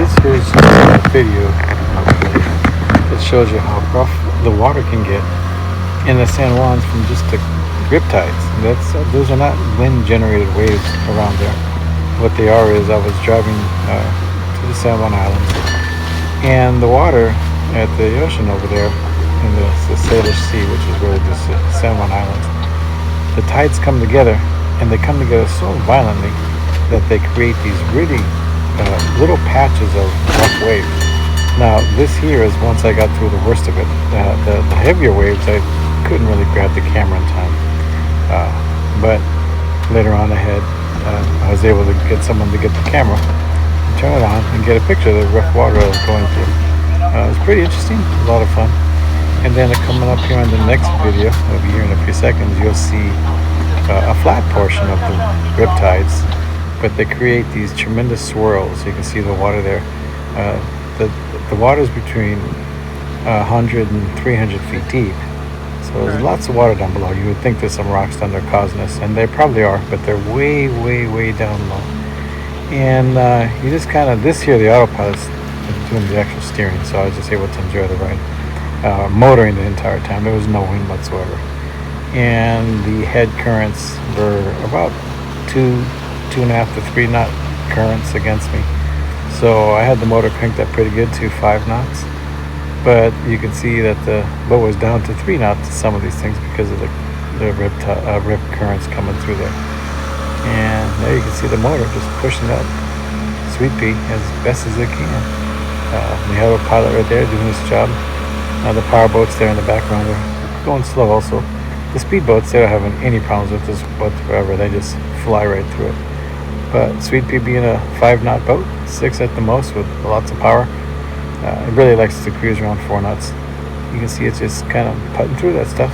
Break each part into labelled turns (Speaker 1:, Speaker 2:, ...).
Speaker 1: This here's just a video, I believe, that shows you how rough the water can get in the San Juans from just the riptides. Those are not wind-generated waves around there. What they are is I was driving to the San Juan Islands, and the water at the ocean over there in the Salish Sea, which is really just the San Juan Islands, the tides come together, and they come together so violently that they create these really little patches of rough waves. Now, this here is once I got through the worst of it. The heavier waves, I couldn't really grab the camera in time. But later on I was able to get someone to get the camera, and turn it on, and get a picture of the rough water I was going through. It was pretty interesting, a lot of fun. And then coming up here on the next video, over here in a few seconds, you'll see a flat portion of the riptides, but they create these tremendous swirls. You can see the water there. The water is between 100 and 300 feet deep. So there's lots of water down below. You would think there's some rocks down there causing this, and they probably are, but they're way, way, way down low. And you just kind of, this here, the autopilot's doing the actual steering, so I was just able to enjoy the ride. Motoring the entire time. There was no wind whatsoever. And the head currents were about 2.5 to 3 knot currents against me. So I had the motor cranked up pretty good to 5 knots. But you can see that the boat was down to 3 knots to some of these things because of the rip currents coming through there. And there you can see the motor just pushing up Sweet Pea as best as it can. We have a pilot right there doing his job. Now the power boats there in the background are going slow also. The speedboats, they're not having any problems with this whatsoever. They just fly right through it. But Sweet Pea being a 5 knot boat, 6 at the most with lots of power, it really likes to cruise around 4 knots. You can see it's just kind of putting through that stuff.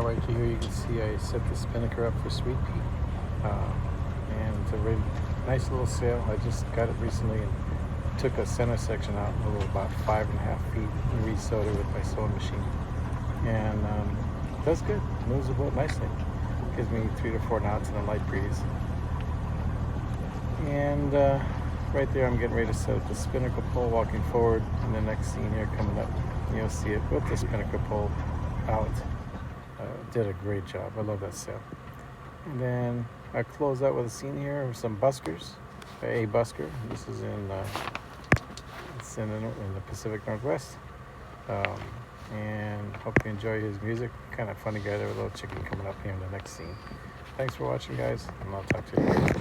Speaker 1: Right here you can see I set the spinnaker up for Sweet Pea, and it's a really nice little sail. I just got it recently, and took a center section out a little about 5.5 feet and re-sewed it with my sewing machine. And that's good. Moves the boat nicely. Gives me 3 to 4 knots in a light breeze. And right there, I'm getting ready to set up the spinnaker pole walking forward. And the next scene here coming up, you'll see it with the spinnaker pole out. Did a great job. I love that sail. And then I close out with a scene here of some buskers. A busker. This is in it's in the Pacific Northwest. And hope you enjoy his music. Kind of funny guy there with a little chicken coming up here in the next scene. Thanks for watching, guys, and I'll talk to you later.